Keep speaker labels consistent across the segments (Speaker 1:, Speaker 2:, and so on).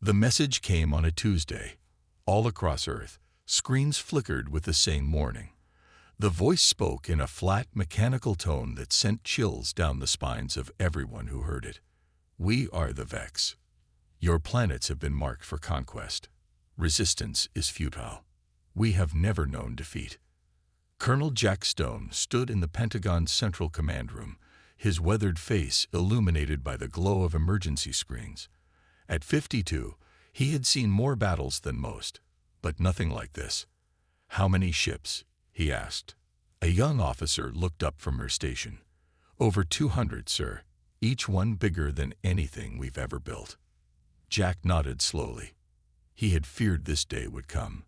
Speaker 1: The message came on a Tuesday. All across Earth, screens flickered with the same warning. The voice spoke in a flat, mechanical tone that sent chills down the spines of everyone who heard it. We are the Vex. Your planets have been marked for conquest. Resistance is futile. We have never known defeat. Colonel Jack Stone stood in the Pentagon's Central Command Room, his weathered face illuminated by the glow of emergency screens. At 52, he had seen more battles than most, but nothing like this. "How many ships?" he asked. A young officer looked up from her station. "Over 200, sir, each one bigger than anything we've ever built." Jack nodded slowly. He had feared this day would come.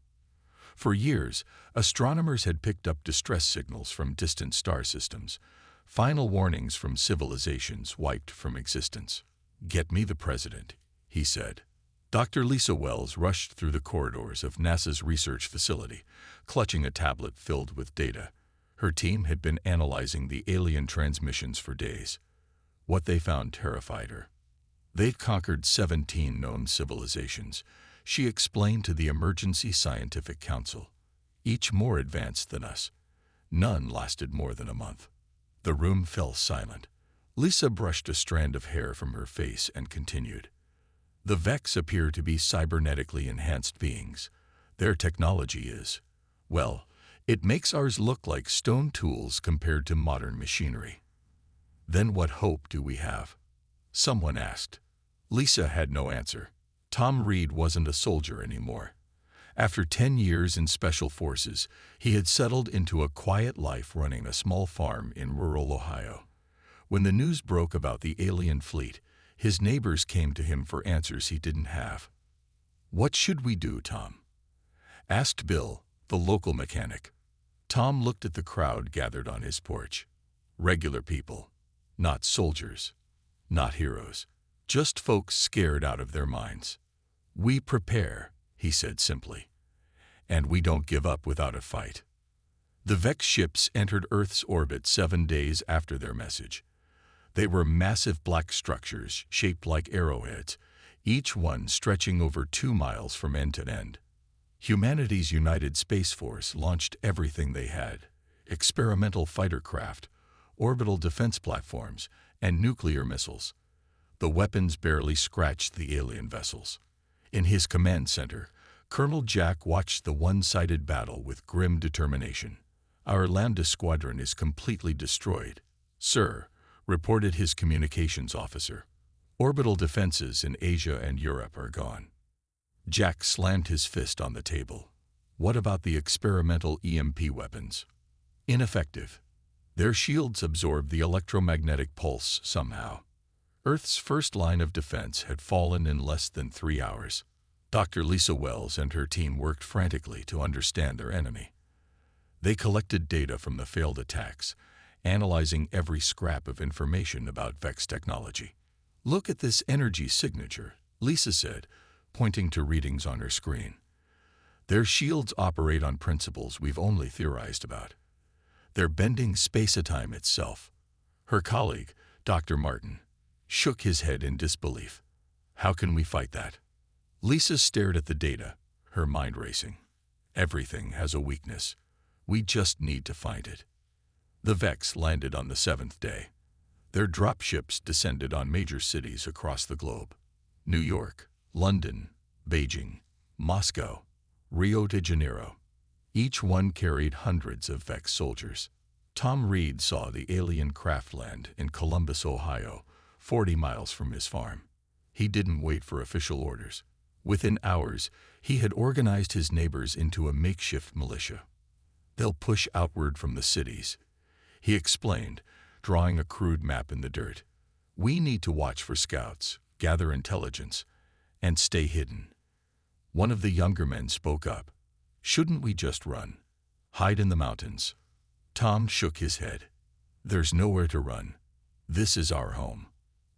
Speaker 1: For years, astronomers had picked up distress signals from distant star systems, final warnings from civilizations wiped from existence. "Get me the president," he said. Dr. Lisa Wells rushed through the corridors of NASA's research facility, clutching a tablet filled with data. Her team had been analyzing the alien transmissions for days. What they found terrified her. They'd conquered 17 known civilizations, she explained to the Emergency Scientific Council. Each more advanced than us. None lasted more than a month. The room fell silent. Lisa brushed a strand of hair from her face and continued. "The Vex appear to be cybernetically enhanced beings. Their technology is, well, it makes ours look like stone tools compared to modern machinery." "Then what hope do we have?" someone asked. Lisa had no answer. Tom Reed wasn't a soldier anymore. After 10 years in Special Forces, he had settled into a quiet life running a small farm in rural Ohio. When the news broke about the alien fleet, his neighbors came to him for answers he didn't have. "What should we do, Tom?" asked Bill, the local mechanic. Tom looked at the crowd gathered on his porch. Regular people, not soldiers, not heroes, just folks scared out of their minds. "We prepare," he said simply, "and we don't give up without a fight." The Vex ships entered Earth's orbit 7 days after their message. They were massive black structures shaped like arrowheads, each one stretching over 2 miles from end to end. Humanity's United Space Force launched everything they had: experimental fighter craft, orbital defense platforms, and nuclear missiles. The weapons barely scratched the alien vessels. In his command center, Colonel Jack watched the one-sided battle with grim determination. "Our Lambda squadron is completely destroyed, sir," reported his communications officer. "Orbital defenses in Asia and Europe are gone." Jack slammed his fist on the table. "What about the experimental EMP weapons?" "Ineffective. Their shields absorb the electromagnetic pulse somehow." Earth's first line of defense had fallen in less than 3 hours. Dr. Lisa Wells and her team worked frantically to understand their enemy. They collected data from the failed attacks, analyzing every scrap of information about Vex technology. "Look at this energy signature," Lisa said, pointing to readings on her screen. "Their shields operate on principles we've only theorized about. They're bending space-time itself." Her colleague, Dr. Martin, shook his head in disbelief. "How can we fight that?" Lisa stared at the data, her mind racing. "Everything has a weakness. We just need to find it." The Vex landed on the 7th day. Their dropships descended on major cities across the globe: New York, London, Beijing, Moscow, Rio de Janeiro. Each one carried hundreds of Vex soldiers. Tom Reed saw the alien craft land in Columbus, Ohio, 40 miles from his farm. He didn't wait for official orders. Within hours, he had organized his neighbors into a makeshift militia. "They'll push outward from the cities," he explained, drawing a crude map in the dirt. "We need to watch for scouts, gather intelligence, and stay hidden." One of the younger men spoke up. "Shouldn't we just run? Hide in the mountains?" Tom shook his head. "There's nowhere to run. This is our home.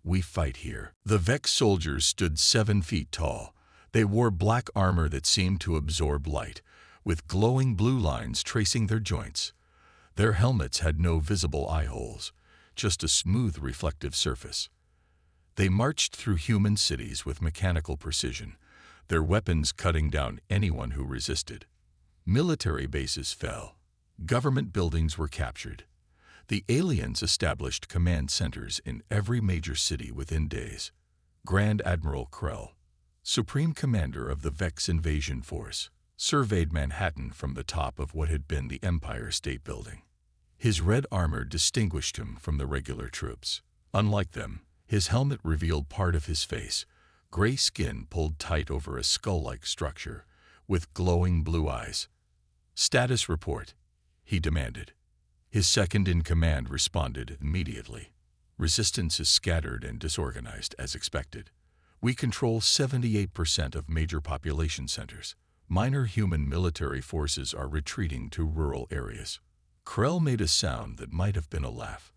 Speaker 1: We fight here." The Vex soldiers stood 7 feet tall. They wore black armor that seemed to absorb light, with glowing blue lines tracing their joints. Their helmets had no visible eye holes, just a smooth reflective surface. They marched through human cities with mechanical precision, their weapons cutting down anyone who resisted. Military bases fell. Government buildings were captured. The aliens established command centers in every major city within days. Grand Admiral Krell, Supreme Commander of the Vex Invasion Force, surveyed Manhattan from the top of what had been the Empire State Building. His red armor distinguished him from the regular troops. Unlike them, his helmet revealed part of his face, gray skin pulled tight over a skull-like structure, with glowing blue eyes. "Status report," he demanded. His second-in-command responded immediately. "Resistance is scattered and disorganized, as expected. We control 78% of major population centers. Minor human military forces are retreating to rural areas." Krell made a sound that might have been a laugh.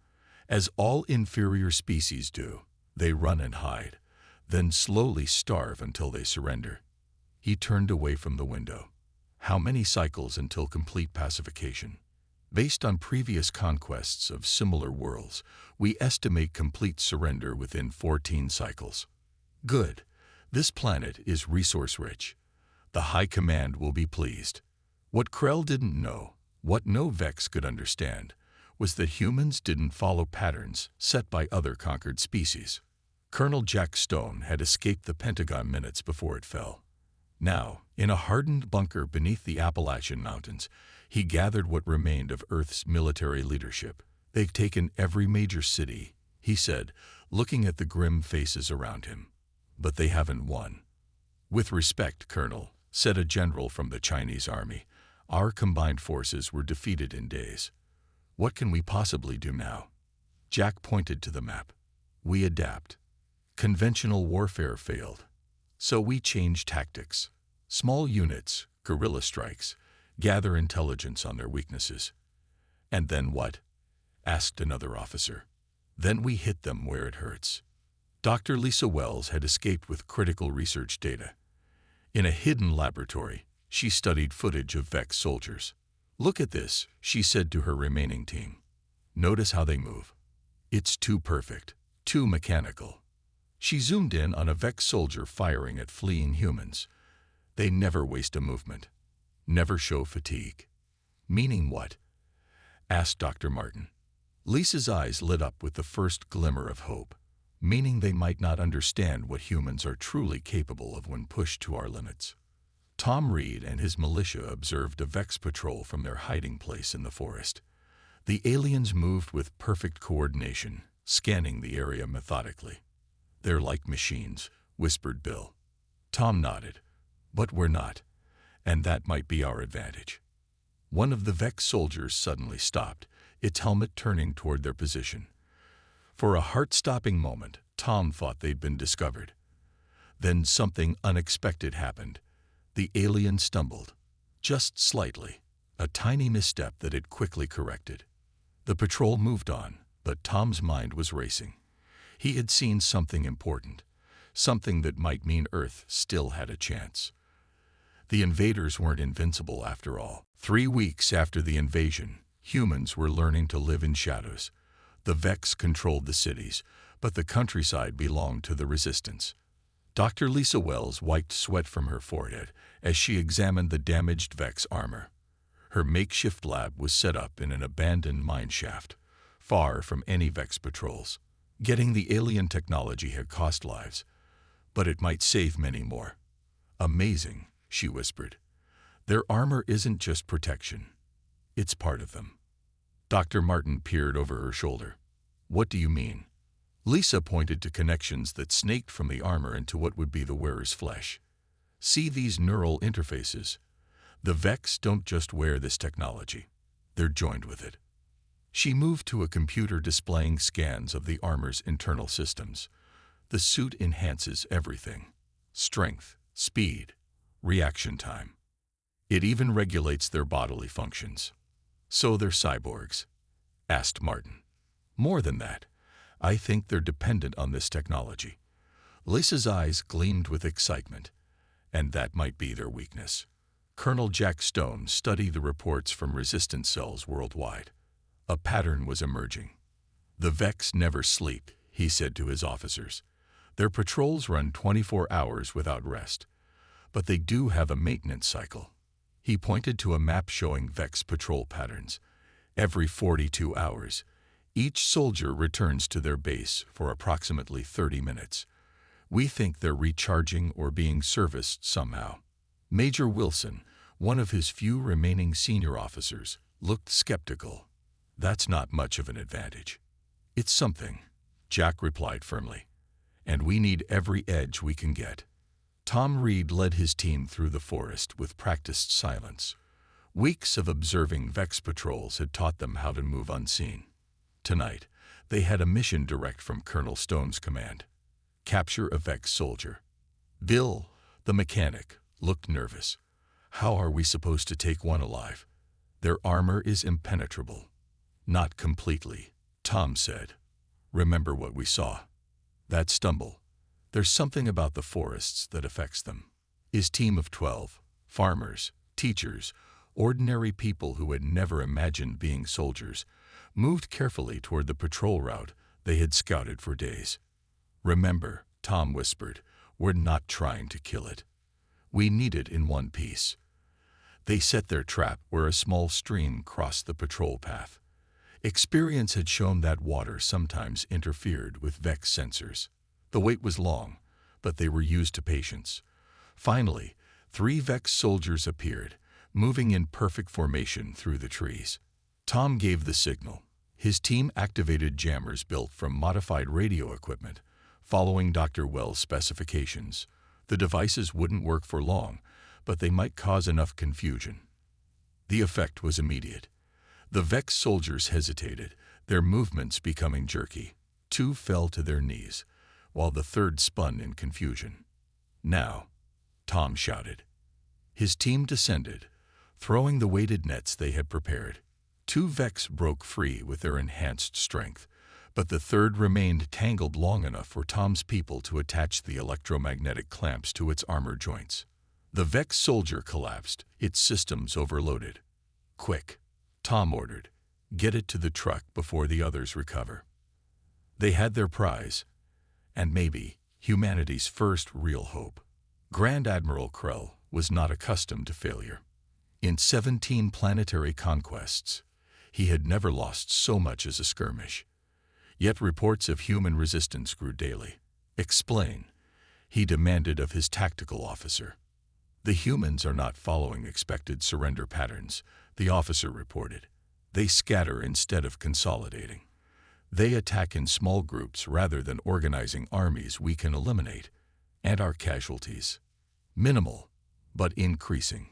Speaker 1: As all inferior species do, they run and hide, then slowly starve until they surrender. He turned away from the window. "How many cycles until complete pacification?" "Based on previous conquests of similar worlds, we estimate complete surrender within 14 cycles." "Good. This planet is resource-rich. The High Command will be pleased." What Krell didn't know, what no Vex could understand, was that humans didn't follow patterns set by other conquered species. Colonel Jack Stone had escaped the Pentagon minutes before it fell. Now, in a hardened bunker beneath the Appalachian Mountains, he gathered what remained of Earth's military leadership. "They've taken every major city," he said, looking at the grim faces around him. "But they haven't won." "With respect, Colonel," said a general from the Chinese army, "our combined forces were defeated in days. What can we possibly do now?" Jack pointed to the map. "We adapt. Conventional warfare failed. So we change tactics. Small units, guerrilla strikes, gather intelligence on their weaknesses." "And then what?" asked another officer. "Then we hit them where it hurts." Dr. Lisa Wells had escaped with critical research data. In a hidden laboratory, she studied footage of Vex soldiers. "Look at this," she said to her remaining team. "Notice how they move. It's too perfect, too mechanical." She zoomed in on a Vex soldier firing at fleeing humans. "They never waste a movement, never show fatigue." "Meaning what?" asked Dr. Martin. Lisa's eyes lit up with the first glimmer of hope. "Meaning they might not understand what humans are truly capable of when pushed to our limits." Tom Reed and his militia observed a Vex patrol from their hiding place in the forest. The aliens moved with perfect coordination, scanning the area methodically. "They're like machines," whispered Bill. Tom nodded. "But we're not, and that might be our advantage." One of the Vex soldiers suddenly stopped, its helmet turning toward their position. For a heart-stopping moment, Tom thought they'd been discovered. Then something unexpected happened. The alien stumbled, just slightly, a tiny misstep that it quickly corrected. The patrol moved on, but Tom's mind was racing. He had seen something important, something that might mean Earth still had a chance. The invaders weren't invincible after all. 3 weeks after the invasion, humans were learning to live in shadows. The Vex controlled the cities, but the countryside belonged to the Resistance. Dr. Lisa Wells wiped sweat from her forehead as she examined the damaged Vex armor. Her makeshift lab was set up in an abandoned mine shaft, far from any Vex patrols. Getting the alien technology had cost lives, but it might save many more. "Amazing," she whispered. "Their armor isn't just protection. It's part of them." Dr. Martin peered over her shoulder. "What do you mean?" Lisa pointed to connections that snaked from the armor into what would be the wearer's flesh. "See these neural interfaces? The Vex don't just wear this technology. They're joined with it." She moved to a computer displaying scans of the armor's internal systems. "The suit enhances everything: strength, speed, reaction time. It even regulates their bodily functions." "So they're cyborgs?" asked Martin. "More than that. I think they're dependent on this technology." Lisa's eyes gleamed with excitement. "And that might be their weakness." Colonel Jack Stone studied the reports from resistance cells worldwide. A pattern was emerging. "The Vex never sleep," he said to his officers. "Their patrols run 24 hours without rest. but they do have a maintenance cycle. He pointed to a map showing Vex patrol patterns. Every 42 hours, each soldier returns to their base for approximately 30 minutes. We think they're recharging or being serviced somehow. Major Wilson, one of his few remaining senior officers, looked skeptical. That's not much of an advantage. It's something, Jack replied firmly. And we need every edge we can get. Tom Reed led his team through the forest with practiced silence. Weeks of observing Vex patrols had taught them how to move unseen. Tonight, they had a mission direct from Colonel Stone's command. Capture a Vex soldier. Bill, the mechanic, looked nervous. How are we supposed to take one alive? Their armor is impenetrable. Not completely, Tom said. Remember what we saw. That stumble. There's something about the forests that affects them. His team of 12, farmers, teachers, ordinary people who had never imagined being soldiers, moved carefully toward the patrol route they had scouted for days. Remember, Tom whispered, we're not trying to kill it. We need it in one piece. They set their trap where a small stream crossed the patrol path. Experience had shown that water sometimes interfered with Vex sensors. The wait was long, but they were used to patience. Finally, 3 Vex soldiers appeared, moving in perfect formation through the trees. Tom gave the signal. His team activated jammers built from modified radio equipment, following Dr. Wells' specifications. The devices wouldn't work for long, but they might cause enough confusion. The effect was immediate. The Vex soldiers hesitated, their movements becoming jerky. 2 fell to their knees, while the third spun in confusion. Now, Tom shouted. His team descended, throwing the weighted nets they had prepared. 2 Vex broke free with their enhanced strength, but the third remained tangled long enough for Tom's people to attach the electromagnetic clamps to its armor joints. The Vex soldier collapsed, its systems overloaded. Quick, Tom ordered. Get it to the truck before the others recover. They had their prize, and maybe humanity's first real hope. Grand Admiral Krell was not accustomed to failure. In 17 planetary conquests, he had never lost so much as a skirmish. Yet reports of human resistance grew daily. Explain, he demanded of his tactical officer. The humans are not following expected surrender patterns, the officer reported. They scatter instead of consolidating. They attack in small groups rather than organizing armies we can eliminate. And our casualties? Minimal, but increasing.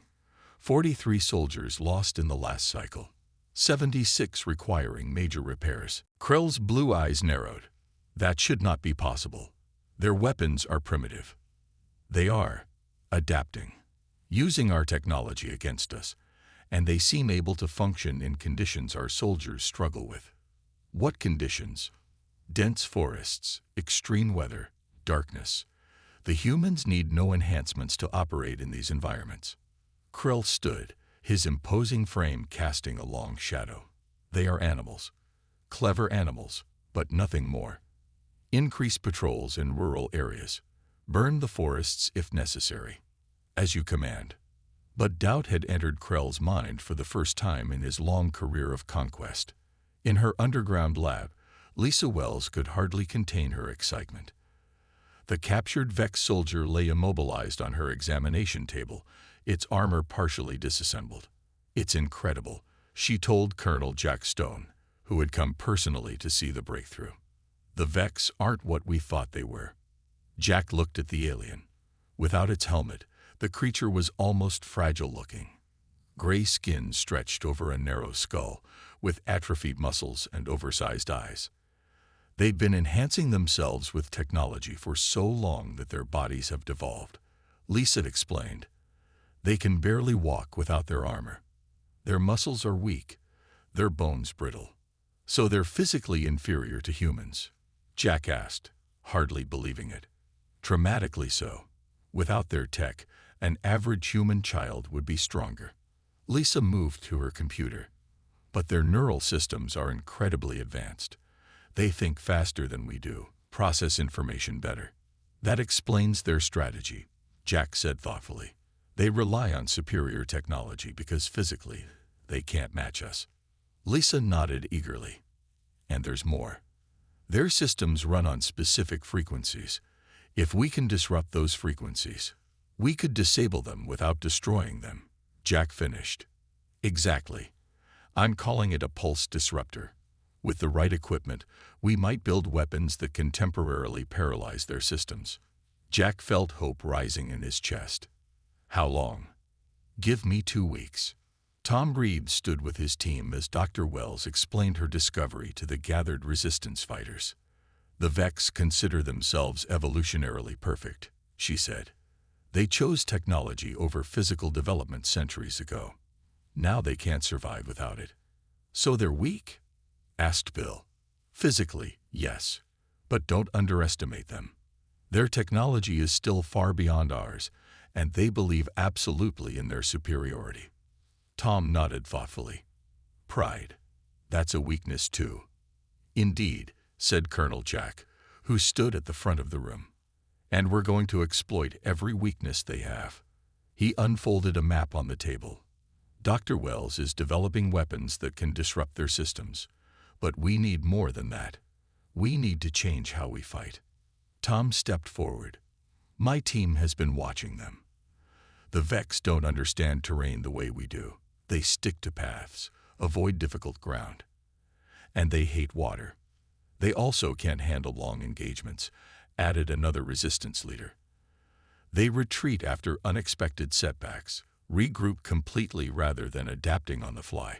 Speaker 1: 43 soldiers lost in the last cycle. 76 requiring major repairs. Krell's blue eyes narrowed. That should not be possible. Their weapons are primitive. They are adapting, using our technology against us, and they seem able to function in conditions our soldiers struggle with. What conditions? Dense forests, extreme weather, darkness. The humans need no enhancements to operate in these environments. Krell stood, his imposing frame casting a long shadow. They are animals. Clever animals, but nothing more. Increase patrols in rural areas. Burn the forests if necessary. As you command. But doubt had entered Krell's mind for the first time in his long career of conquest. In her underground lab, Lisa Wells could hardly contain her excitement. The captured Vex soldier lay immobilized on her examination table, its armor partially disassembled. It's incredible, she told Colonel Jack Stone, who had come personally to see the breakthrough. The Vex aren't what we thought they were. Jack looked at the alien. Without its helmet, the creature was almost fragile-looking. Gray skin stretched over a narrow skull, with atrophied muscles and oversized eyes. They'd been enhancing themselves with technology for so long that their bodies have devolved. Lisa explained. They can barely walk without their armor. Their muscles are weak, their bones brittle. So they're physically inferior to humans. Jack asked, hardly believing it. Dramatically so. Without their tech, an average human child would be stronger. Lisa moved to her computer. But their neural systems are incredibly advanced. They think faster than we do, process information better. That explains their strategy. Jack said thoughtfully. They rely on superior technology because physically they can't match us. Lisa nodded eagerly. And there's more. Their systems run on specific frequencies. If we can disrupt those frequencies, we could disable them without destroying them. Jack finished. Exactly. I'm calling it a pulse disruptor. With the right equipment, we might build weapons that can temporarily paralyze their systems. Jack felt hope rising in his chest. How long? Give me 2 weeks. Tom Reeves stood with his team as Dr. Wells explained her discovery to the gathered resistance fighters. The Vex consider themselves evolutionarily perfect, she said. They chose technology over physical development centuries ago. Now they can't survive without it. So they're weak? Asked Bill. Physically, yes. But don't underestimate them. Their technology is still far beyond ours, and they believe absolutely in their superiority. Tom nodded thoughtfully. Pride. That's a weakness too. Indeed, said Colonel Jack, who stood at the front of the room. And we're going to exploit every weakness they have. He unfolded a map on the table. Dr. Wells is developing weapons that can disrupt their systems. But we need more than that. We need to change how we fight. Tom stepped forward. My team has been watching them. The Vex don't understand terrain the way we do. They stick to paths, avoid difficult ground. And they hate water. They also can't handle long engagements, added another resistance leader. They retreat after unexpected setbacks, regroup completely rather than adapting on the fly.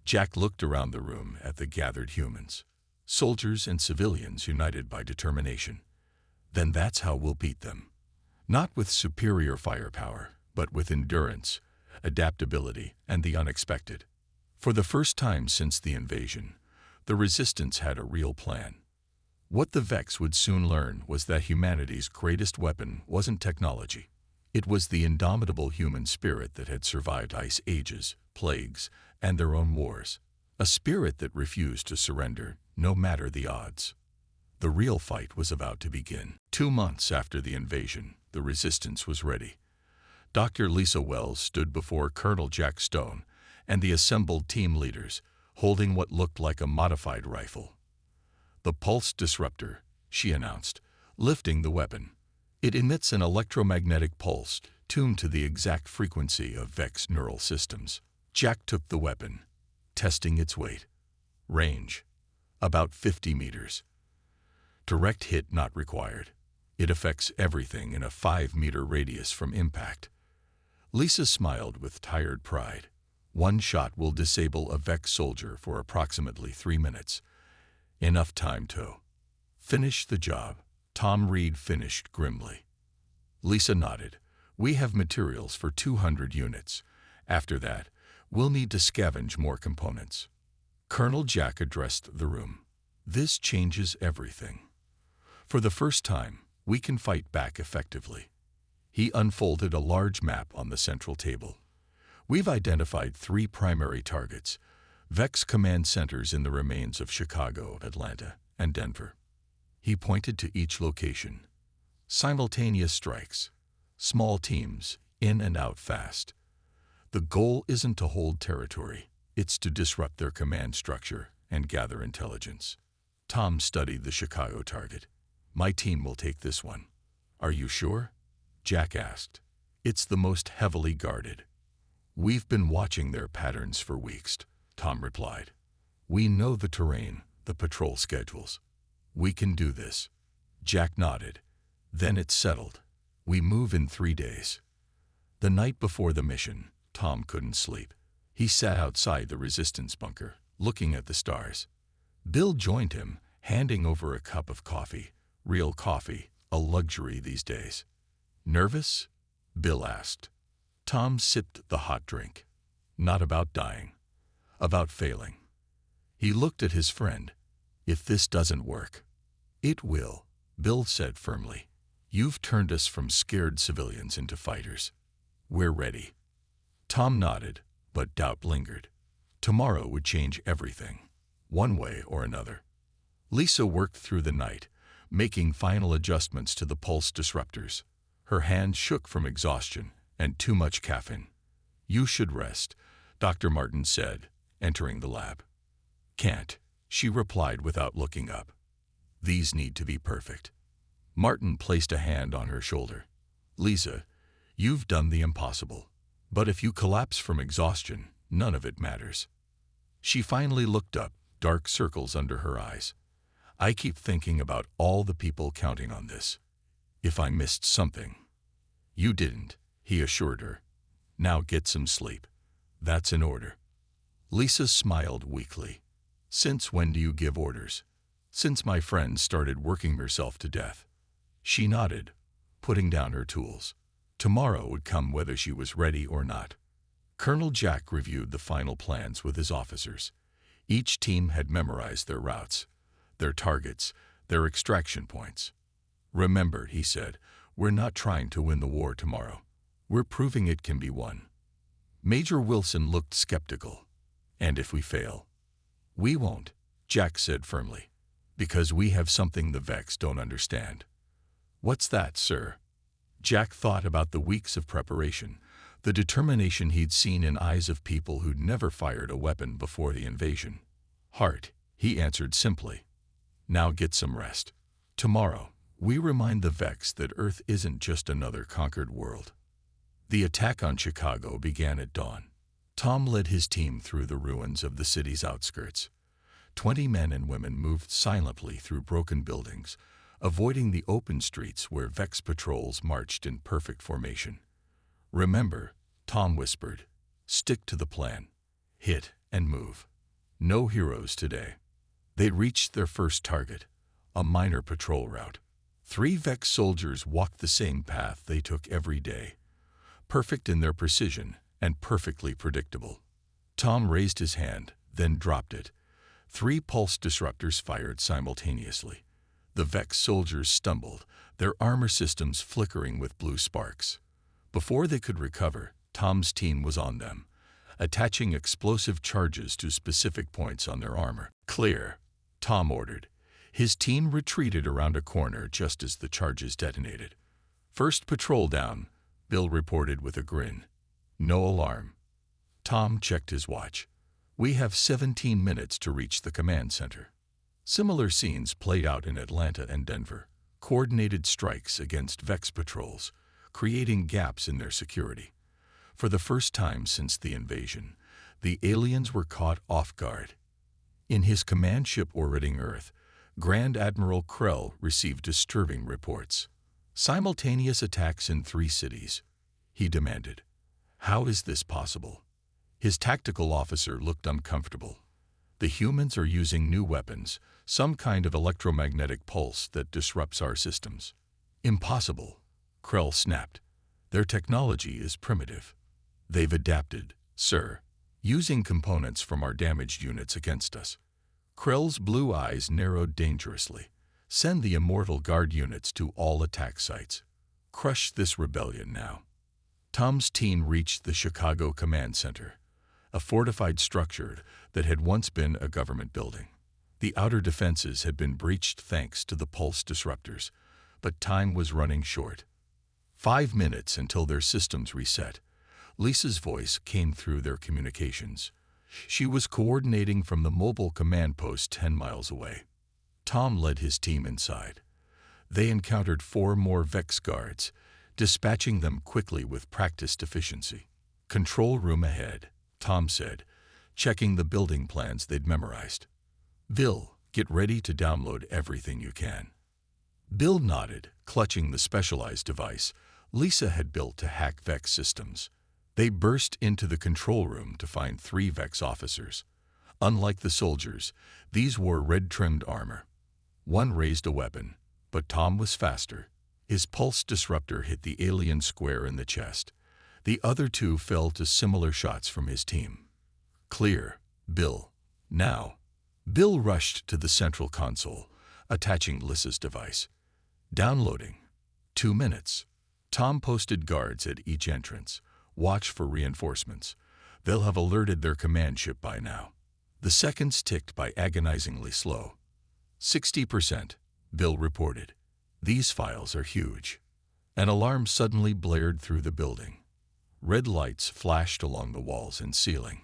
Speaker 1: Jack looked around the room at the gathered humans, soldiers and civilians united by determination. Then that's how we'll beat them. Not with superior firepower, but with endurance, adaptability, and the unexpected. For the first time since the invasion, the resistance had a real plan. What the Vex would soon learn was that humanity's greatest weapon wasn't technology. It was the indomitable human spirit that had survived ice ages, plagues, and their own wars. A spirit that refused to surrender, no matter the odds. The real fight was about to begin. 2 months after the invasion, the resistance was ready. Dr. Lisa Wells stood before Colonel Jack Stone and the assembled team leaders, holding what looked like a modified rifle. The pulse disruptor, she announced, lifting the weapon. It emits an electromagnetic pulse tuned to the exact frequency of Vex neural systems. Jack took the weapon, testing its weight. Range, about 50 meters. Direct hit not required. It affects everything in a 5-meter radius from impact. Lisa smiled with tired pride. One shot will disable a Vex soldier for approximately 3 minutes. Enough time to finish the job. Tom Reed finished grimly. Lisa nodded. We have materials for 200 units. After that, we'll need to scavenge more components. Colonel Jack addressed the room. This changes everything. For the first time, we can fight back effectively. He unfolded a large map on the central table. We've identified 3 primary targets, Vex command centers in the remains of Chicago, Atlanta, and Denver. He pointed to each location. Simultaneous strikes. Small teams, in and out fast. The goal isn't to hold territory. It's to disrupt their command structure and gather intelligence. Tom studied the Chicago target. My team will take this one. Are you sure? Jack asked. It's the most heavily guarded. We've been watching their patterns for weeks, Tom replied. We know the terrain, the patrol schedules. We can do this. Jack nodded. Then it's settled. We move in 3 days. The night before the mission, Tom couldn't sleep. He sat outside the resistance bunker, looking at the stars. Bill joined him, handing over a cup of coffee. Real coffee, a luxury these days. Nervous? Bill asked. Tom sipped the hot drink. Not about dying. About failing. He looked at his friend. If this doesn't work. It will, Bill said firmly. You've turned us from scared civilians into fighters. We're ready. Tom nodded, but doubt lingered. Tomorrow would change everything, one way or another. Lisa worked through the night, making final adjustments to the pulse disruptors. Her hand shook from exhaustion and too much caffeine. "You should rest," Dr. Martin said, entering the lab. "Can't," she replied without looking up. "These need to be perfect." Martin placed a hand on her shoulder. "Lisa, you've done the impossible. But if you collapse from exhaustion, none of it matters." She finally looked up, dark circles under her eyes. "I keep thinking about all the people counting on this. If I missed something." "You didn't," he assured her. "Now get some sleep. That's an order." Lisa smiled weakly. "Since when do you give orders?" "Since my friend started working herself to death." She nodded, putting down her tools. Tomorrow would come whether she was ready or not. Colonel Jack reviewed the final plans with his officers. Each team had memorized their routes, their targets, their extraction points. "Remember," he said, "we're not trying to win the war tomorrow. We're proving it can be won." Major Wilson looked skeptical. "And if we fail?" "We won't," Jack said firmly, "because we have something the Vex don't understand." "What's that, sir?" Jack thought about the weeks of preparation, the determination he'd seen in eyes of people who'd never fired a weapon before the invasion. "Heart," he answered simply. "Now get some rest. Tomorrow, we remind the Vex that Earth isn't just another conquered world." The attack on Chicago began at dawn. Tom led his team through the ruins of the city's outskirts. 20 men and women moved silently through broken buildings, avoiding the open streets where Vex patrols marched in perfect formation. "Remember," Tom whispered, "stick to the plan. Hit and move. No heroes today." They reached their first target, a minor patrol route. 3 Vex soldiers walked the same path they took every day, perfect in their precision and perfectly predictable. Tom raised his hand, then dropped it. 3 pulse disruptors fired simultaneously. The Vex soldiers stumbled, their armor systems flickering with blue sparks. Before they could recover, Tom's team was on them, attaching explosive charges to specific points on their armor. "Clear," Tom ordered. His team retreated around a corner just as the charges detonated. "First patrol down," Bill reported with a grin. "No alarm." Tom checked his watch. "We have 17 minutes to reach the command center." Similar scenes played out in Atlanta and Denver, coordinated strikes against Vex patrols, creating gaps in their security. For the first time since the invasion, the aliens were caught off guard. In his command ship orbiting Earth, Grand Admiral Krell received disturbing reports. "Simultaneous attacks in 3 cities," he demanded. "How is this possible?" His tactical officer looked uncomfortable. "The humans are using new weapons, some kind of electromagnetic pulse that disrupts our systems." "Impossible," Krell snapped. "Their technology is primitive." "They've adapted, sir, using components from our damaged units against us." Krell's blue eyes narrowed dangerously. "Send the Immortal Guard units to all attack sites. Crush this rebellion now." Tom's team reached the Chicago Command Center, a fortified structure that had once been a government building. The outer defenses had been breached thanks to the pulse disruptors, but time was running short. 5 minutes until their systems reset. Lisa's voice came through their communications. She was coordinating from the mobile command post 10 miles away. Tom led his team inside. They encountered 4 more Vex guards, dispatching them quickly with practiced efficiency. "Control room ahead," Tom said, checking the building plans they'd memorized. "Bill, get ready to download everything you can." Bill nodded, clutching the specialized device Lisa had built to hack Vex systems. They burst into the control room to find 3 Vex officers. Unlike the soldiers, these wore red-trimmed armor. One raised a weapon, but Tom was faster. His pulse disruptor hit the alien square in the chest. The other 2 fell to similar shots from his team. "Clear, Bill. Now." Bill rushed to the central console, attaching Lisa's device. "Downloading. 2 minutes." Tom posted guards at each entrance. "Watch for reinforcements. They'll have alerted their command ship by now." The seconds ticked by agonizingly slow. 60%, Bill reported. "These files are huge." An alarm suddenly blared through the building. Red lights flashed along the walls and ceiling.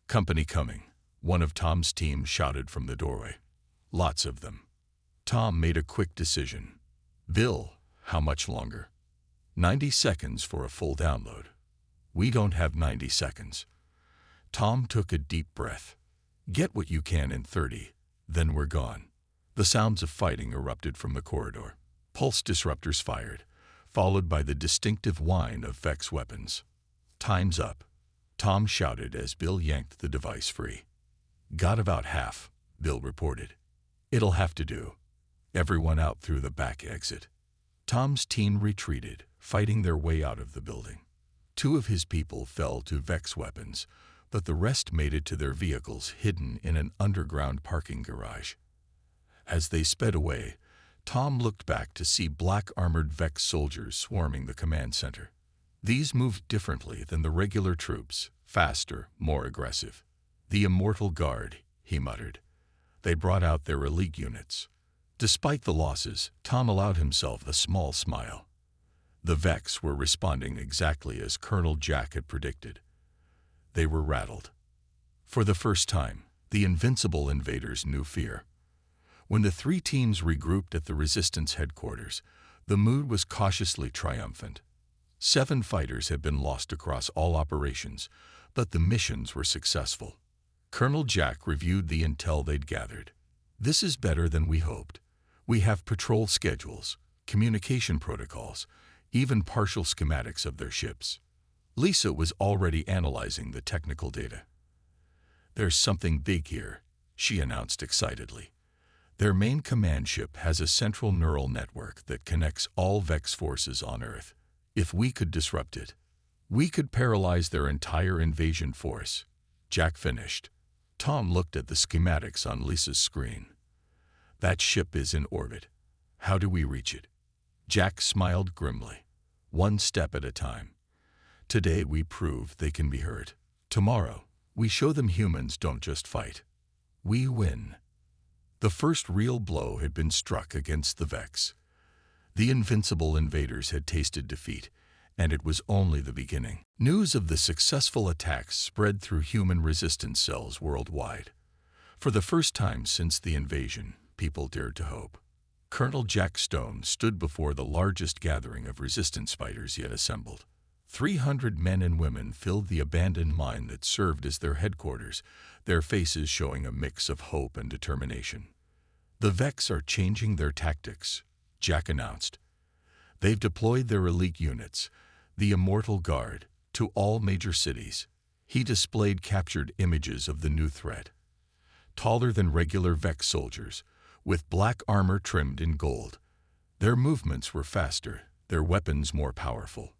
Speaker 1: "Company coming," one of Tom's team shouted from the doorway. "Lots of them." Tom made a quick decision. "Bill, how much longer?" 90 seconds for a full download." "We don't have 90 seconds." Tom took a deep breath. "Get what you can in 30, then we're gone." The sounds of fighting erupted from the corridor. Pulse disruptors fired, followed by the distinctive whine of Vex weapons. "Time's up," Tom shouted as Bill yanked the device free. "Got about half," Bill reported. "It'll have to do." Everyone out through the back exit. Tom's team retreated, fighting their way out of the building. 2 of his people fell to Vex weapons, but the rest made it to their vehicles hidden in an underground parking garage. As they sped away, Tom looked back to see black-armored Vex soldiers swarming the command center. These moved differently than the regular troops, faster, more aggressive. "The Immortal Guard," he muttered. They brought out their elite units. Despite the losses, Tom allowed himself a small smile. The Vex were responding exactly as Colonel Jack had predicted. They were rattled. For the first time, the Invincible invaders knew fear. When the 3 teams regrouped at the Resistance headquarters, the mood was cautiously triumphant. 7 fighters had been lost across all operations, but the missions were successful. Colonel Jack reviewed the intel they'd gathered. "This is better than we hoped. We have patrol schedules, communication protocols, even partial schematics of their ships." Lisa was already analyzing the technical data. "There's something big here," she announced excitedly. "Their main command ship has a central neural network that connects all Vex forces on Earth. If we could disrupt it, we could paralyze their entire invasion force." Jack finished. Tom looked at the schematics on Lisa's screen. "That ship is in orbit. How do we reach it?" Jack smiled grimly. "One step at a time. Today we prove they can be hurt. Tomorrow, we show them humans don't just fight. We win." The first real blow had been struck against the Vex. The Invincible invaders had tasted defeat, and it was only the beginning. News of the successful attacks spread through human resistance cells worldwide. For the first time since the invasion, people dared to hope. Colonel Jack Stone stood before the largest gathering of resistance fighters yet assembled. 300 men and women filled the abandoned mine that served as their headquarters, their faces showing a mix of hope and determination. "The Vex are changing their tactics," Jack announced. "They've deployed their elite units, the Immortal Guard, to all major cities." He displayed captured images of the new threat. Taller than regular Vex soldiers, with black armor trimmed in gold. Their movements were faster, their weapons more powerful.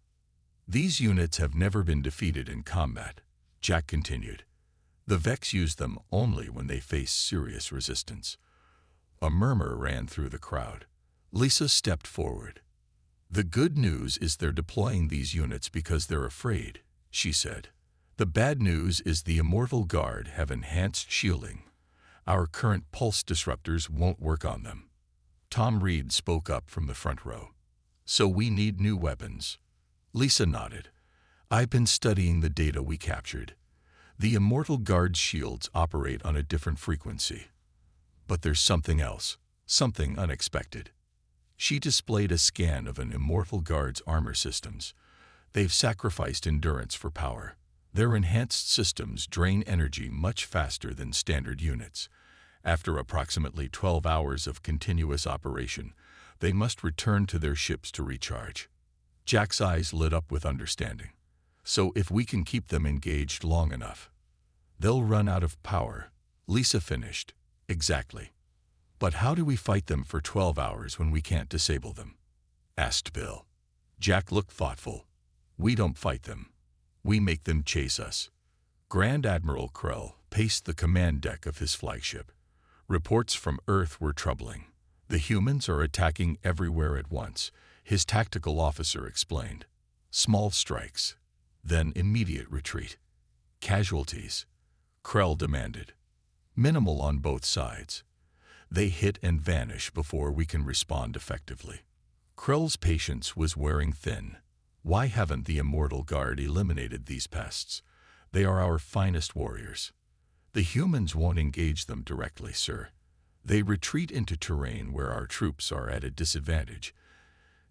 Speaker 1: "These units have never been defeated in combat," Jack continued. "The Vex use them only when they face serious resistance." A murmur ran through the crowd. Lisa stepped forward. "The good news is they're deploying these units because they're afraid," she said. "The bad news is the Immortal Guard have enhanced shielding. Our current pulse disruptors won't work on them." Tom Reed spoke up from the front row. "So we need new weapons." Lisa nodded. "I've been studying the data we captured. The Immortal Guard's shields operate on a different frequency. But there's something else, something unexpected." She displayed a scan of an Immortal Guard's armor systems. "They've sacrificed endurance for power. Their enhanced systems drain energy much faster than standard units. After approximately 12 hours of continuous operation, they must return to their ships to recharge." Jack's eyes lit up with understanding. "So if we can keep them engaged long enough, they'll run out of power," Lisa finished. "Exactly. But how do we fight them for 12 hours when we can't disable them?" asked Bill. Jack looked thoughtful. "We don't fight them. We make them chase us." Grand Admiral Krell paced the command deck of his flagship. Reports from Earth were troubling. "The humans are attacking everywhere at once," his tactical officer explained. "Small strikes, then immediate retreat. Casualties?" Krell demanded. "Minimal on both sides. They hit and vanish before we can respond effectively." Krell's patience was wearing thin. Why haven't the Immortal Guard eliminated these pests? They are our finest warriors. The humans won't engage them directly, sir. They retreat into terrain where our troops are at a disadvantage.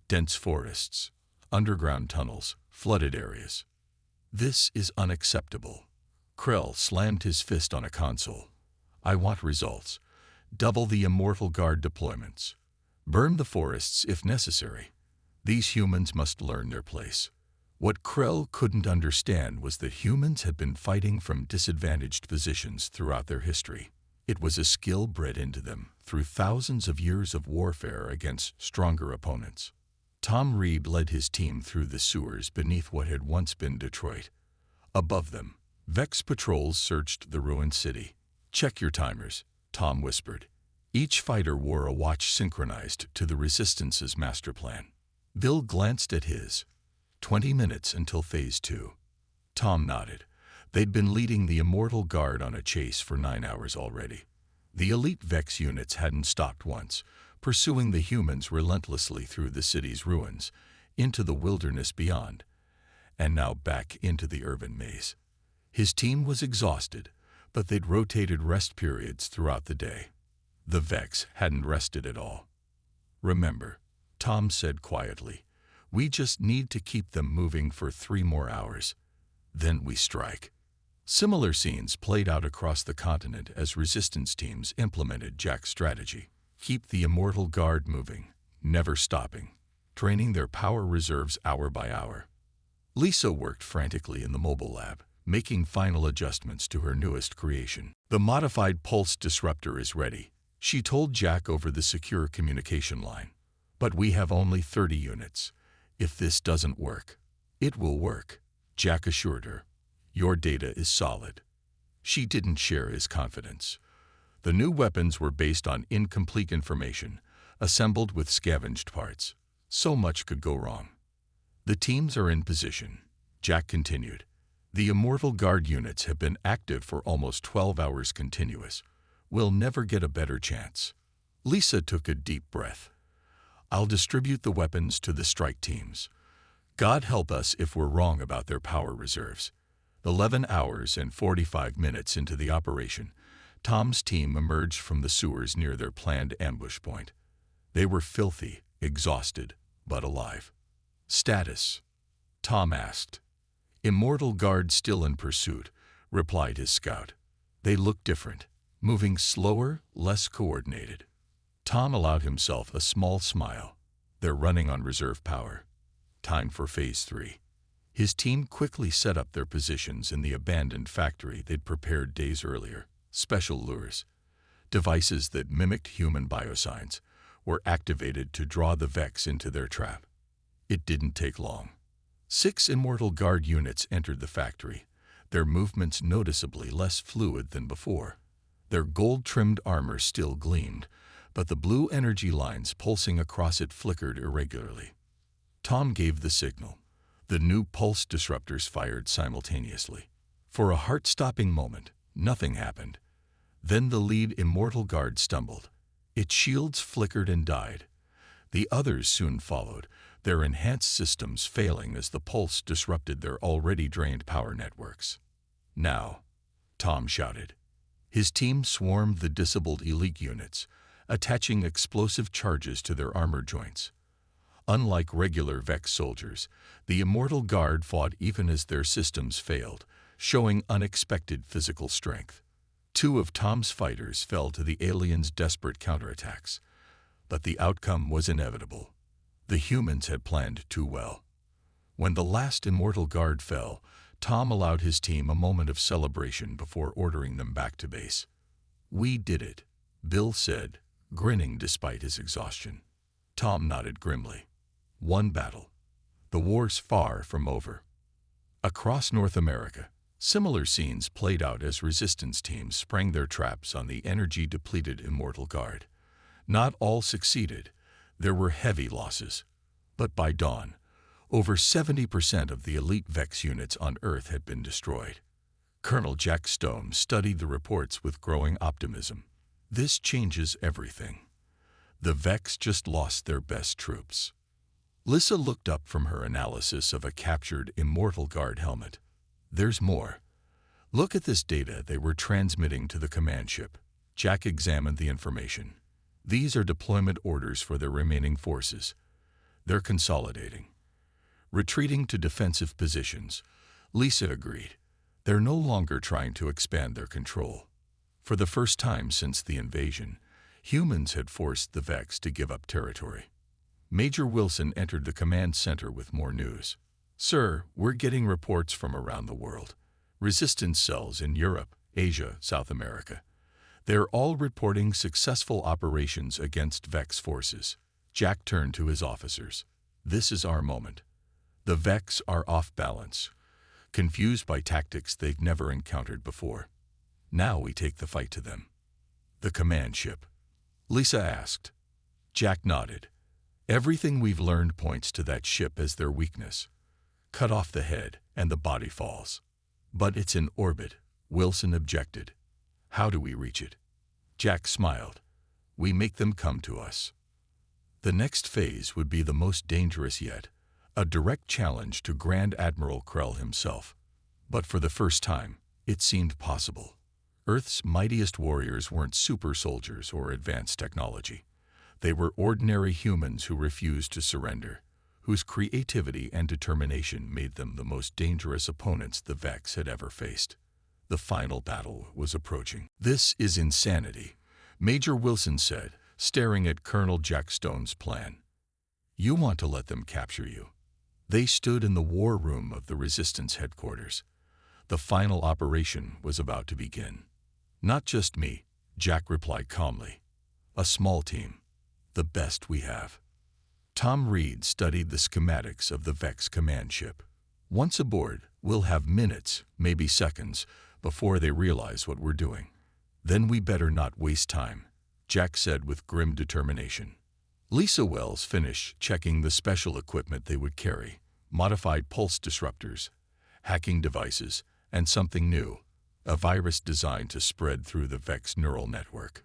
Speaker 1: Dense forests, underground tunnels, flooded areas. This is unacceptable. Krell slammed his fist on a console. I want results. Double the Immortal Guard deployments. Burn the forests if necessary. These humans must learn their place. What Krell couldn't understand was that humans had been fighting from disadvantaged positions throughout their history. It was a skill bred into them through thousands of years of warfare against stronger opponents. Tom Reed led his team through the sewers beneath what had once been Detroit. Above them, Vex patrols searched the ruined city. Check your timers, Tom whispered. Each fighter wore a watch synchronized to the Resistance's master plan. Bill glanced at his. 20 minutes until Phase 2. Tom nodded. They'd been leading the Immortal Guard on a chase for 9 hours already. The elite Vex units hadn't stopped once, pursuing the humans relentlessly through the city's ruins, into the wilderness beyond, and now back into the urban maze. His team was exhausted, but they'd rotated rest periods throughout the day. The Vex hadn't rested at all. Remember, Tom said quietly, we just need to keep them moving for 3 more hours. Then we strike. Similar scenes played out across the continent as resistance teams implemented Jack's strategy. Keep the Immortal Guard moving, never stopping, draining their power reserves hour by hour. Lisa worked frantically in the mobile lab, making final adjustments to her newest creation. The modified pulse disruptor is ready, she told Jack over the secure communication line. But we have only 30 units. If this doesn't work, it will work, Jack assured her. Your data is solid. She didn't share his confidence. The new weapons were based on incomplete information, assembled with scavenged parts. So much could go wrong. The teams are in position, Jack continued. The Immortal Guard units have been active for almost 12 hours continuous. We'll never get a better chance. Lisa took a deep breath. I'll distribute the weapons to the strike teams. God help us if we're wrong about their power reserves. 11 hours and 45 minutes into the operation, Tom's team emerged from the sewers near their planned ambush point. They were filthy, exhausted, but alive. Status? Tom asked. Immortal Guard still in pursuit, replied his scout. They look different, moving slower, less coordinated. Tom allowed himself a small smile. They're running on reserve power. Time for Phase 3. His team quickly set up their positions in the abandoned factory they'd prepared days earlier. Special lures, devices that mimicked human biosigns, were activated to draw the Vex into their trap. It didn't take long. 6 Immortal Guard units entered the factory, their movements noticeably less fluid than before. Their gold-trimmed armor still gleamed, but the blue energy lines pulsing across it flickered irregularly. Tom gave the signal. The new pulse disruptors fired simultaneously. For a heart-stopping moment, nothing happened. Then the lead Immortal Guard stumbled. Its shields flickered and died. The others soon followed, their enhanced systems failing as the pulse disrupted their already drained power networks. Now, Tom shouted. His team swarmed the disabled elite units, attaching explosive charges to their armor joints. Unlike regular Vex soldiers, the Immortal Guard fought even as their systems failed, showing unexpected physical strength. 2 of Tom's fighters fell to the aliens' desperate counterattacks, but the outcome was inevitable. The humans had planned too well. When the last Immortal Guard fell, Tom allowed his team a moment of celebration before ordering them back to base. We did it, Bill said, grinning despite his exhaustion. Tom nodded grimly. One battle. The war's far from over. Across North America, similar scenes played out as resistance teams sprang their traps on the energy-depleted Immortal Guard. Not all succeeded. There were heavy losses. But by dawn, over 70% of the elite Vex units on Earth had been destroyed. Colonel Jack Stone studied the reports with growing optimism. This changes everything. The Vex just lost their best troops. Lissa looked up from her analysis of a captured Immortal Guard helmet. There's more. Look at this data they were transmitting to the command ship. Jack examined the information. These are deployment orders for their remaining forces. They're consolidating, retreating to defensive positions. Lissa agreed. They're no longer trying to expand their control. For the first time since the invasion, humans had forced the Vex to give up territory. Major Wilson entered the command center with more news. Sir, we're getting reports from around the world. Resistance cells in Europe, Asia, South America. They're all reporting successful operations against Vex forces. Jack turned to his officers. This is our moment. The Vex are off balance, confused by tactics they've never encountered before. Now we take the fight to them. The command ship. Lissa asked. Jack nodded. Everything we've learned points to that ship as their weakness. Cut off the head and the body falls. But it's in orbit, Wilson objected. How do we reach it? Jack smiled. We make them come to us. The next phase would be the most dangerous yet, a direct challenge to Grand Admiral Krell himself. But for the first time, it seemed possible. Earth's mightiest warriors weren't super soldiers or advanced technology. They were ordinary humans who refused to surrender, whose creativity and determination made them the most dangerous opponents the Vex had ever faced. The final battle was approaching. This is insanity, Major Wilson said, staring at Colonel Jack Stone's plan. You want to let them capture you. They stood in the war room of the Resistance headquarters. The final operation was about to begin. Not just me, Jack replied calmly. A small team. The best we have. Tom Reed studied the schematics of the Vex command ship. Once aboard, we'll have minutes, maybe seconds, before they realize what we're doing. Then we better not waste time, Jack said with grim determination. Lissa Wells finished checking the special equipment they would carry, modified pulse disruptors, hacking devices, and something new, a virus designed to spread through the Vex neural network.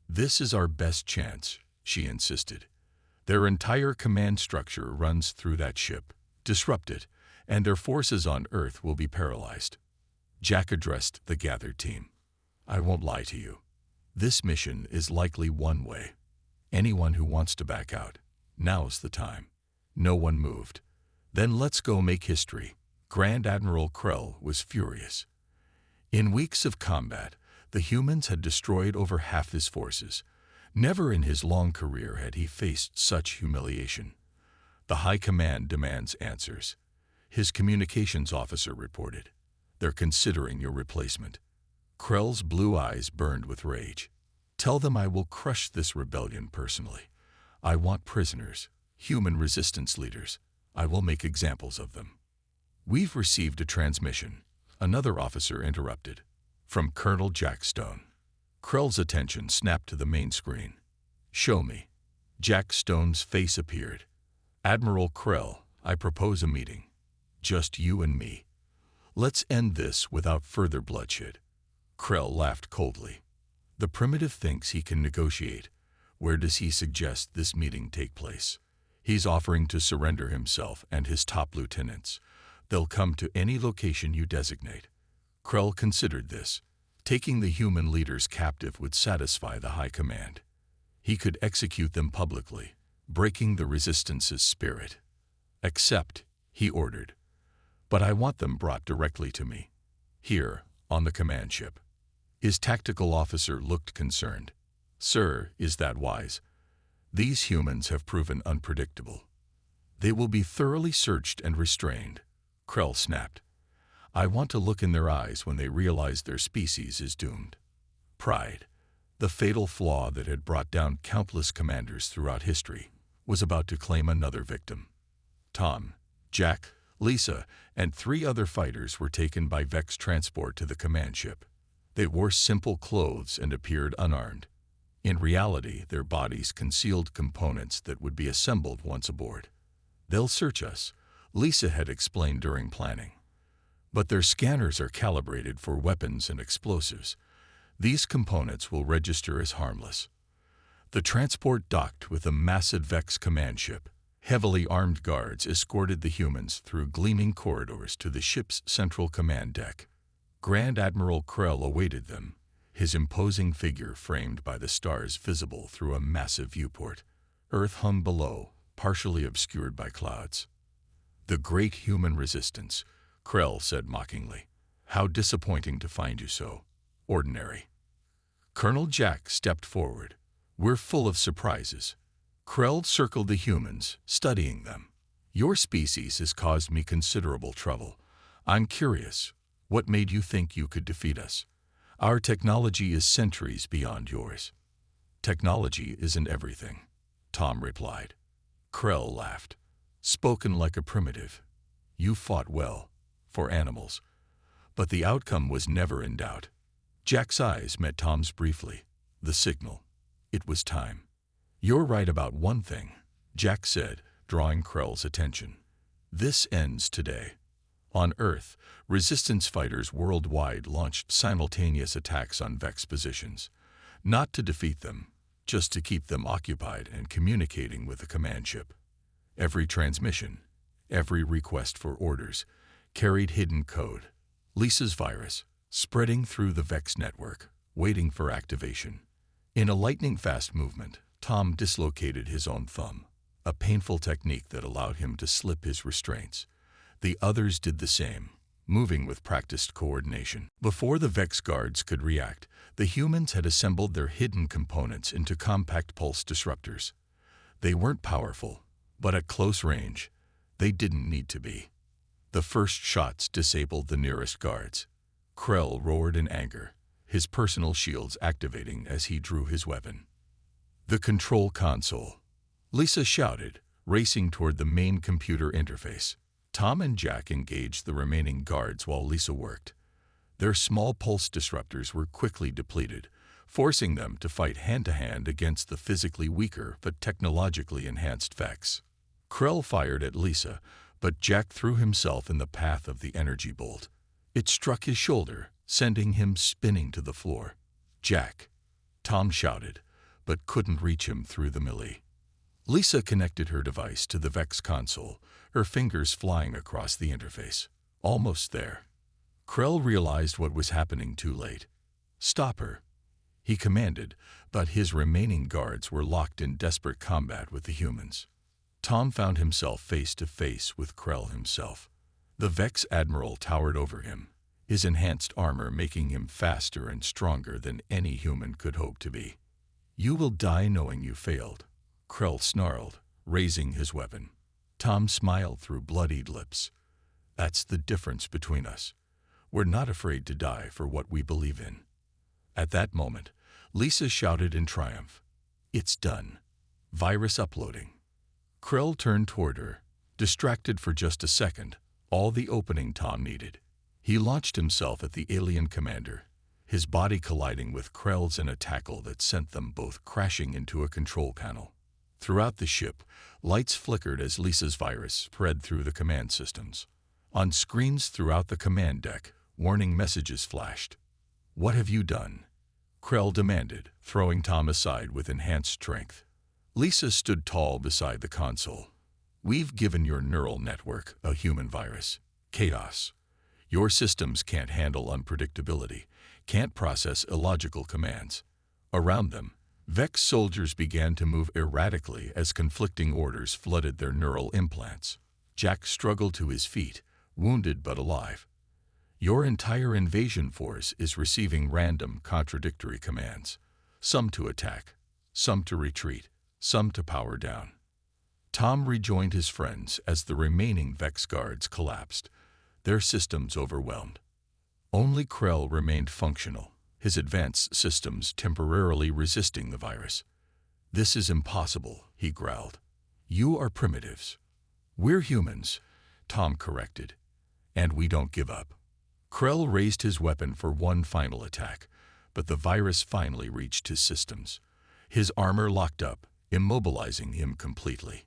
Speaker 1: This is our best chance, she insisted. Their entire command structure runs through that ship. Disrupt it, and their forces on Earth will be paralyzed. Jack addressed the gathered team. I won't lie to you. This mission is likely one way. Anyone who wants to back out, now's the time. No one moved. Then let's go make history. Grand Admiral Krell was furious. In weeks of combat, the humans had destroyed over half his forces. Never in his long career had he faced such humiliation. The High Command demands answers. His communications officer reported. They're considering your replacement. Krell's blue eyes burned with rage. Tell them I will crush this rebellion personally. I want prisoners, human resistance leaders. I will make examples of them. We've received a transmission, another officer interrupted, from Colonel Jack Stone. Krell's attention snapped to the main screen. Show me. Jack Stone's face appeared. Admiral Krell, I propose a meeting. Just you and me. Let's end this without further bloodshed. Krell laughed coldly. The primitive thinks he can negotiate. Where does he suggest this meeting take place? He's offering to surrender himself and his top lieutenants. They'll come to any location you designate. Krell considered this. Taking the human leaders captive would satisfy the High Command. He could execute them publicly, breaking the Resistance's spirit. Accept, he ordered. But I want them brought directly to me. Here, on the command ship. His tactical officer looked concerned. Sir, is that wise? These humans have proven unpredictable. They will be thoroughly searched and restrained. Krell snapped. I want to look in their eyes when they realize their species is doomed. Pride, the fatal flaw that had brought down countless commanders throughout history, was about to claim another victim. Tom, Jack, Lissa, and 3 other fighters were taken by Vex transport to the command ship. They wore simple clothes and appeared unarmed. In reality, their bodies concealed components that would be assembled once aboard. They'll search us, Lissa had explained during planning. But their scanners are calibrated for weapons and explosives. These components will register as harmless. The transport docked with a massive Vex command ship. Heavily armed guards escorted the humans through gleaming corridors to the ship's central command deck. Grand Admiral Krell awaited them, his imposing figure framed by the stars visible through a massive viewport. Earth hung below, partially obscured by clouds. "The great human resistance," Krell said mockingly. "How disappointing to find you so ordinary." Colonel Jack stepped forward. "We're full of surprises." Krell circled the humans, studying them. "Your species has caused me considerable trouble. I'm curious, what made you think you could defeat us? Our technology is centuries beyond yours." "Technology isn't everything," Tom replied. Krell laughed. "Spoken like a primitive. You fought well, for animals. But the outcome was never in doubt." Jack's eyes met Tom's briefly. The signal. It was time. "You're right about one thing," Jack said, drawing Krell's attention. "This ends today." On Earth, resistance fighters worldwide launched simultaneous attacks on Vex positions. Not to defeat them, just to keep them occupied and communicating with the command ship. Every transmission, every request for orders, carried hidden code. Lisa's virus, spreading through the Vex network, waiting for activation. In a lightning-fast movement, Tom dislocated his own thumb, a painful technique that allowed him to slip his restraints. The others did the same, moving with practiced coordination. Before the Vex guards could react, the humans had assembled their hidden components into compact pulse disruptors. They weren't powerful, but at close range, they didn't need to be. The first shots disabled the nearest guards. Krell roared in anger, his personal shields activating as he drew his weapon. "The control console," Lisa shouted, racing toward the main computer interface. Tom and Jack engaged the remaining guards while Lisa worked. Their small pulse disruptors were quickly depleted, forcing them to fight hand-to-hand against the physically weaker but technologically enhanced Vex. Krell fired at Lisa, but Jack threw himself in the path of the energy bolt. It struck his shoulder, sending him spinning to the floor. "Jack!" Tom shouted, but couldn't reach him through the melee. Lisa connected her device to the Vex console, her fingers flying across the interface. Almost there. Krell realized what was happening too late. "Stop her," he commanded, but his remaining guards were locked in desperate combat with the humans. Tom found himself face to face with Krell himself. The Vex Admiral towered over him, his enhanced armor making him faster and stronger than any human could hope to be. "You will die knowing you failed," Krell snarled, raising his weapon. Tom smiled through bloodied lips. "That's the difference between us. We're not afraid to die for what we believe in." At that moment, Lisa shouted in triumph, "It's done. Virus uploading." Krell turned toward her, distracted for just a second, all the opening Tom needed. He launched himself at the alien commander, his body colliding with Krell's in a tackle that sent them both crashing into a control panel. Throughout the ship, lights flickered as Lisa's virus spread through the command systems. On screens throughout the command deck, warning messages flashed. "What have you done?" Krell demanded, throwing Tom aside with enhanced strength. Lisa stood tall beside the console. "We've given your neural network a human virus. Chaos. Your systems can't handle unpredictability, can't process illogical commands." Around them, Vex soldiers began to move erratically as conflicting orders flooded their neural implants. Jack struggled to his feet, wounded but alive. "Your entire invasion force is receiving random, contradictory commands. Some to attack, some to retreat, some to power down." Tom rejoined his friends as the remaining Vex guards collapsed, their systems overwhelmed. Only Krell remained functional, his advanced systems temporarily resisting the virus. "This is impossible," he growled. "You are primitives." "We're humans," Tom corrected. "And we don't give up." Krell raised his weapon for one final attack, but the virus finally reached his systems. His armor locked up, immobilizing him completely.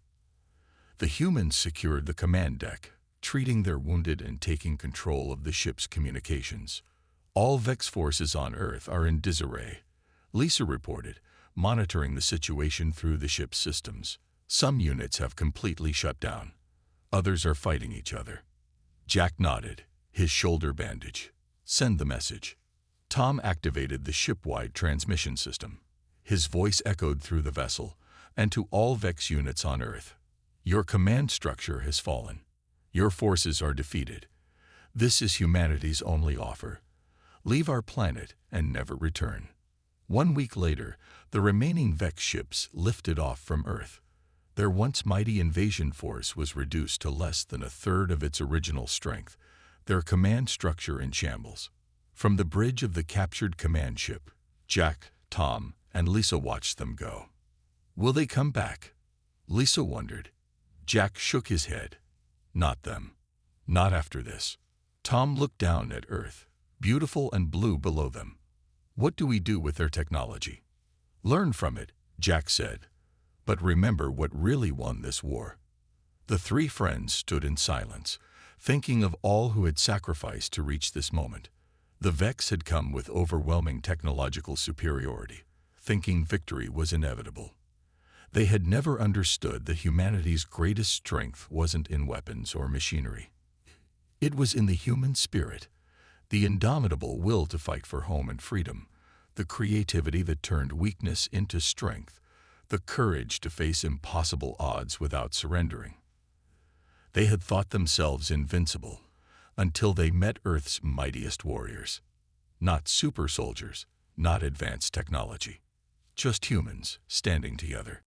Speaker 1: The humans secured the command deck, treating their wounded and taking control of the ship's communications. "All Vex forces on Earth are in disarray," Lisa reported, monitoring the situation through the ship's systems. Some units have completely shut down. Others are fighting each other. Jack nodded, his shoulder bandage. Send the message. Tom activated the ship-wide transmission system. His voice echoed through the vessel, and to all Vex units on Earth. Your command structure has fallen. Your forces are defeated. This is humanity's only offer. Leave our planet and never return. 1 week later, the remaining Vex ships lifted off from Earth. Their once mighty invasion force was reduced to less than a third of its original strength, their command structure in shambles. From the bridge of the captured command ship, Jack, Tom, and Lisa watched them go. Will they come back? Lisa wondered. Jack shook his head. Not them. Not after this. Tom looked down at Earth, beautiful and blue below them. What do we do with their technology? Learn from it, Jack said. But remember what really won this war. The three friends stood in silence, thinking of all who had sacrificed to reach this moment. The Vex had come with overwhelming technological superiority, thinking victory was inevitable. They had never understood that humanity's greatest strength wasn't in weapons or machinery. It was in the human spirit, the indomitable will to fight for home and freedom, the creativity that turned weakness into strength, the courage to face impossible odds without surrendering. They had thought themselves invincible until they met Earth's mightiest warriors. Not super soldiers, not advanced technology, just humans standing together.